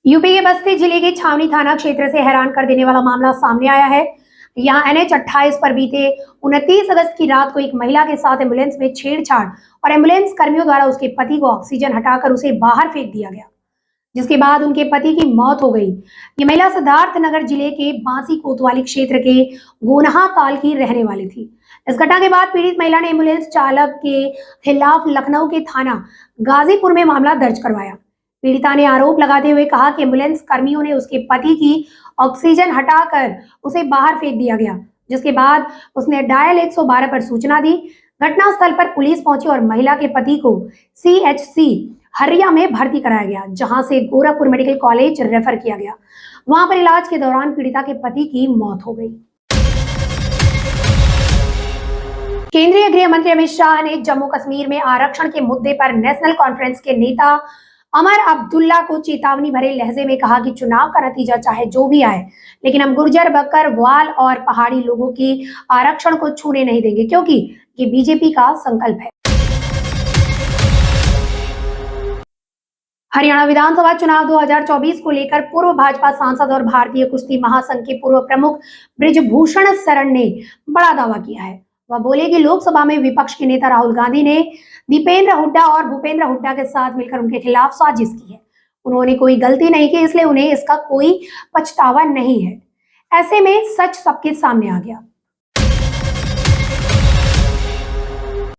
UP के बस्ती जिले के छावनी थाना क्षेत्र से हैरान कर देने वाला मामला सामने आया है। यहाँ NH 28 पर बीते 29 अगस्त की रात को एक महिला के साथ एम्बुलेंस में छेड़छाड़ और एम्बुलेंस कर्मियों द्वारा उसके पति को ऑक्सीजन हटाकर उसे बाहर फेंक दिया गया, जिसके बाद उनके पति की मौत हो गई। ये महिला सिद्धार्थ नगर जिले के बांसी कोतवाली क्षेत्र के गोनहा ताल की रहने वाली थी। इस घटना के बाद पीड़ित महिला ने एम्बुलेंस चालक के खिलाफ लखनऊ के थाना गाजीपुर में मामला दर्ज करवाया। पीड़िता ने आरोप लगाते हुए कहा कि एम्बुलेंस कर्मियों ने उसके पति की ऑक्सीजन हटाकर उसे बाहर फेंक दिया गया, जिसके बाद उसने डायल 112 पर सूचना दी। घटनास्थल पर पुलिस पहुंची और महिला के पति को CHC हरिया में भर्ती कराया गया, जहां से गोरखपुर मेडिकल कॉलेज रेफर किया गया। वहां पर इलाज के दौरान पीड़िता के पति की मौत हो गई। केंद्रीय गृह मंत्री अमित शाह ने जम्मू कश्मीर में आरक्षण के मुद्दे पर नेशनल कॉन्फ्रेंस के नेता अमर अब्दुल्ला को चेतावनी भरे लहजे में कहा कि चुनाव का नतीजा चाहे जो भी आए, लेकिन हम गुर्जर, बक्कर, ग्वाल और पहाड़ी लोगों की आरक्षण को छूने नहीं देंगे, क्योंकि ये बीजेपी का संकल्प है। हरियाणा विधानसभा चुनाव 2024 को लेकर पूर्व भाजपा सांसद और भारतीय कुश्ती महासंघ के पूर्व प्रमुख बृजभूषण शरण ने बड़ा दावा किया है। वह बोले कि लोकसभा में विपक्ष के नेता राहुल गांधी ने दीपेंद्र हुड्डा और भूपेंद्र हुड्डा के साथ मिलकर उनके खिलाफ साजिश की है। उन्होंने कोई गलती नहीं की, इसलिए उन्हें इसका कोई पछतावा नहीं है। ऐसे में सच सबके सामने आ गया।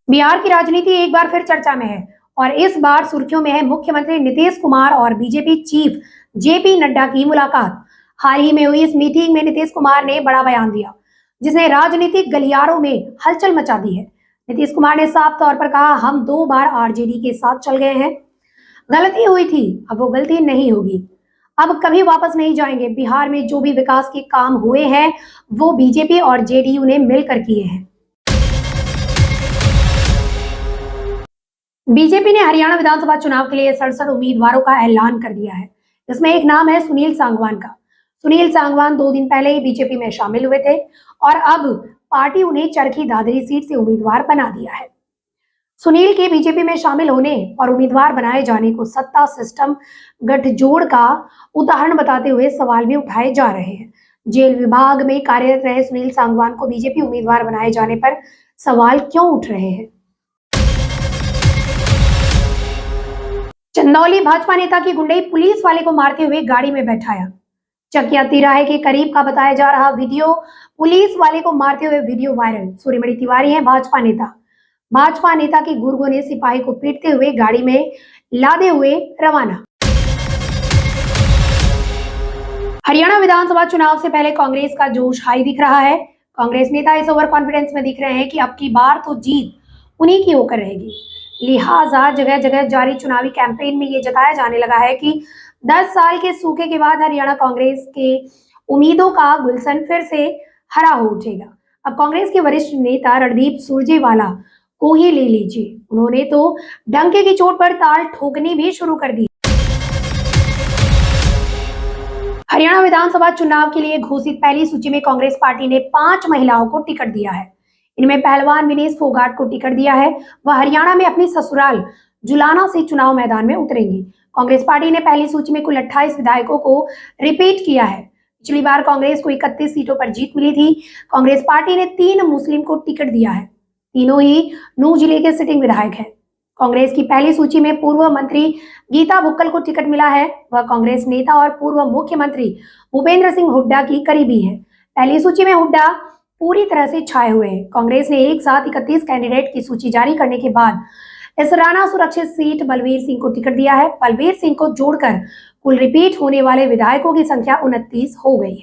बिहार की राजनीति एक बार फिर चर्चा में है और इस बार सुर्खियों में है मुख्यमंत्री नीतीश कुमार और बीजेपी चीफ JP नड्डा की मुलाकात। हाल ही में हुई इस मीटिंग में नीतीश कुमार ने बड़ा बयान दिया, जिसने राजनीतिक गलियारों में हलचल मचा दी है। नीतीश कुमार ने साफ तौर पर कहा, हम 2 बार RJD के साथ चल गए हैं, गलती हुई थी, अब वो गलती नहीं होगी, अब कभी वापस नहीं जाएंगे। बिहार में जो भी विकास के काम हुए हैं वो BJP और JDU ने मिलकर किए हैं। बीजेपी ने हरियाणा विधानसभा चुनाव के लिए 67 उम्मीदवारों का ऐलान कर दिया है। इसमें एक नाम है सुनील सांगवान का। सुनील सांगवान 2 दिन पहले ही बीजेपी में शामिल हुए थे और अब पार्टी उन्हें चरखी दादरी सीट से उम्मीदवार बना दिया है। सुनील के बीजेपी में शामिल होने और उम्मीदवार बनाए जाने को सत्ता सिस्टम गठजोड़ का उदाहरण बताते हुए सवाल भी उठाए जा रहे हैं। जेल विभाग में कार्यरत रहे सुनील सांगवान को बीजेपी उम्मीदवार बनाए जाने पर सवाल क्यों उठ रहे हैं? चंदौली भाजपा नेता की गुंडई पुलिस वाले को मारते हुए गाड़ी में बैठाया। चकिया तिराहे के करीब का बताया जा रहा वीडियो, पुलिस वाले को मारते हुए वीडियो वायरल। सूर्यमणि तिवारी हैं भाजपा नेता। भाजपा नेता के गुर्गों ने सिपाही को पीटते हुए गाड़ी में लादे हुए रवाना। हरियाणा विधानसभा चुनाव से पहले कांग्रेस का जोश हाई दिख रहा है। कांग्रेस नेता इस ओवर कॉन्फिडेंस में दिख रहे हैं कि अब की बार तो जीत उन्हीं की होकर रहेगी। लिहाजा जगह जगह जारी चुनावी कैंपेन में ये जताया जाने लगा है कि 10 साल के सूखे के बाद हरियाणा कांग्रेस के उम्मीदों का गुलशन फिर से हरा हो उठेगा। अब कांग्रेस के वरिष्ठ नेता रणदीप सुरजेवाला को ही ले लीजिए, उन्होंने तो डंके की चोट पर ताल ठोकनी भी शुरू कर दी। हरियाणा विधानसभा चुनाव के लिए घोषित पहली सूची में कांग्रेस पार्टी ने 5 महिलाओं को टिकट दिया है। इनमें पहलवान विनेश फोगाट को टिकट दिया है। वह हरियाणा में अपनी ससुराल जुलाना से चुनाव मैदान में उतरेंगी। कांग्रेस पार्टी ने पहली सूची में कुल 28 विधायकों को रिपीट किया है। पिछली बार कांग्रेस को 31 सीटों पर जीत मिली थी। कांग्रेस पार्टी ने 3 मुस्लिम को टिकट दिया है। तीनों ही नूंह जिले के सिटिंग विधायक हैं। कांग्रेस की पहली सूची में पूर्व मंत्री गीता बुक्कल को टिकट मिला है। वह कांग्रेस नेता और पूर्व मुख्यमंत्री भूपेंद्र सिंह हुड्डा की करीबी है। पहली सूची में हुड्डा पूरी तरह से छाए हुए हैं। कांग्रेस ने एक साथ 31 कैंडिडेट की सूची जारी करने के बाद इस राणा सुरक्षित सीट बलवीर सिंह को टिकट दिया है। बलवीर सिंह को जोड़कर कुल रिपीट होने वाले विधायकों की संख्या 29 हो गई है।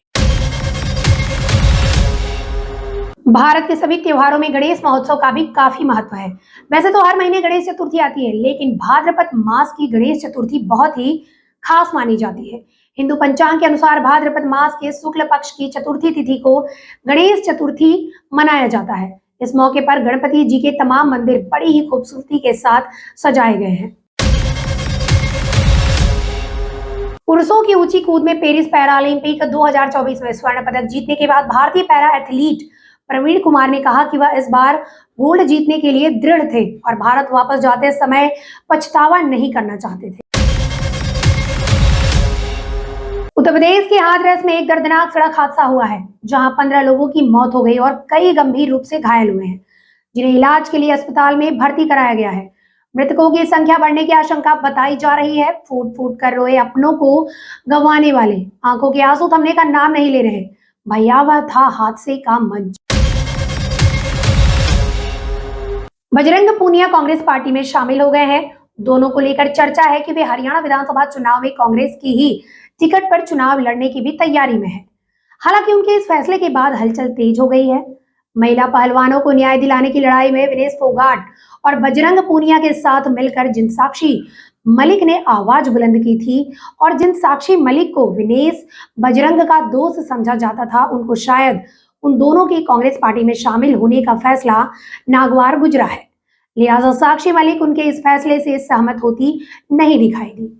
भारत के सभी त्योहारों में गणेश महोत्सव का भी काफी महत्व है। वैसे तो हर महीने गणेश चतुर्थी आती है, लेकिन भाद्रपद मास की गणेश चतुर्थी बहुत ही खास मानी जाती है। हिंदू पंचांग के अनुसार भाद्रपद मास के शुक्ल पक्ष की चतुर्थी तिथि को गणेश चतुर्थी मनाया जाता है। इस मौके पर गणपति जी के तमाम मंदिर बड़ी ही खूबसूरती के साथ सजाए गए हैं। पुरुषों की ऊंची कूद में पेरिस पैरालंपिक 2024 में स्वर्ण पदक जीतने के बाद भारतीय पैरा एथलीट प्रवीण कुमार ने कहा कि वह इस बार गोल्ड जीतने के लिए दृढ़ थे और भारत वापस जाते समय पछतावा नहीं करना चाहते थे। उत्तर प्रदेश के हाथरस में एक दर्दनाक सड़क हादसा हुआ है, जहां 15 लोगों की मौत हो गई और कई गंभीर रूप से घायल हुए हैं, जिन्हें इलाज के लिए अस्पताल में भर्ती कराया गया है। मृतकों की संख्या बढ़ने की आशंका बताई जा रही है। फूट फूट कर रोए अपनों को गंवाने वाले आंखों के आंसू थमने का नाम नहीं ले रहे। भयावह था हादसे का मंच। बजरंग पूनिया कांग्रेस पार्टी में शामिल हो गए हैं। दोनों को लेकर चर्चा है कि वे हरियाणा विधानसभा चुनाव में कांग्रेस की ही टिकट पर चुनाव लड़ने की भी तैयारी में है। हालांकि उनके इस फैसले के बाद हलचल तेज हो गई है। महिला पहलवानों को न्याय दिलाने की लड़ाई में विनेश फोगाट और बजरंग पूनिया के साथ मिलकर जिन साक्षी मलिक ने आवाज बुलंद की थी और जिन साक्षी मलिक को विनेश बजरंग का दोस्त समझा जाता था, उनको शायद उन दोनों की कांग्रेस पार्टी में शामिल होने का फैसला नागवार गुजरा है। लिहाजा साक्षी मलिक उनके इस फैसले से सहमत होती नहीं दिखाई दी।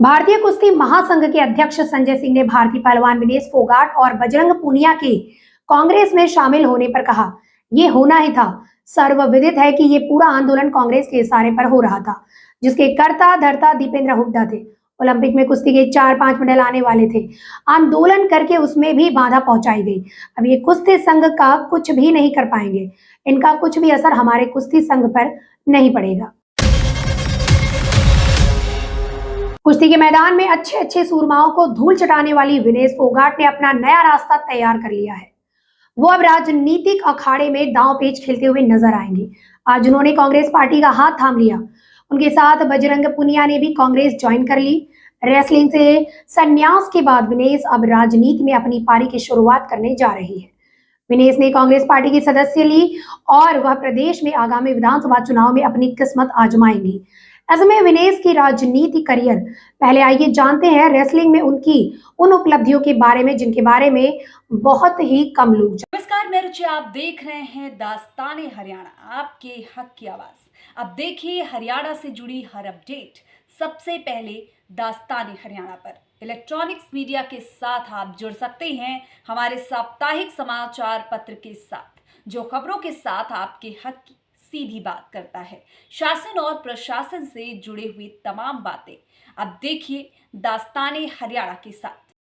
भारतीय कुश्ती महासंघ के अध्यक्ष संजय सिंह ने भारतीय पहलवान विनेश फोगाट और बजरंग पूनिया के कांग्रेस में शामिल होने पर कहा, ये होना ही था। सर्वविदित है कि ये पूरा आंदोलन कांग्रेस के इशारे पर हो रहा था, जिसके कर्ता धर्ता दीपेंद्र हुड्डा थे। ओलंपिक में कुश्ती के 4-5 मेडल आने वाले थे। आंदोलन करके उसमें भी बाधा पहुंचाई गई। अब ये कुश्ती संघ का कुछ भी नहीं कर पाएंगे। इनका कुछ भी असर हमारे कुश्ती संघ पर नहीं पड़ेगा। कुश्ती के मैदान में अच्छे अच्छे सूरमाओं को धूल चटाने वाली विनेश फोगाट ने अपना नया रास्ता तैयार कर लिया है। वो अब राजनीतिक अखाड़े में दांव पेच खेलते हुए नजर आएंगे। आज उन्होंने कांग्रेस पार्टी का हाथ थाम लिया। उनके साथ बजरंग पूनिया ने भी कांग्रेस ज्वाइन कर ली। रेसलिंग से संन्यास के बाद विनेश अब राजनीति में अपनी पारी की शुरुआत करने जा रही है। विनेश ने कांग्रेस पार्टी की सदस्य ली और वह प्रदेश में आगामी विधानसभा चुनाव में अपनी किस्मत आजमाएंगी। ऐसे में विनेश की राजनीति करियर, पहले आइए जानते हैं रेसलिंग में उनकी उन उपलब्धियों के बारे में जिनके बारे में बहुत ही कम लोग। नमस्कार, मैं रुचि, आप देख रहे हैं दास्ताने हरियाणा, आपके हक की आवाज। अब देखिए हरियाणा से जुड़ी हर अपडेट सबसे पहले दास्ताने हरियाणा पर। इलेक्ट्रॉनिक्स मीडिया के साथ आप जुड़ सकते हैं हमारे साप्ताहिक समाचार पत्र के साथ, जो खबरों के साथ आपके हक की सीधी बात करता है। शासन और प्रशासन से जुड़े हुई तमाम बातें अब देखिए दास्ताने हरियाणा के साथ।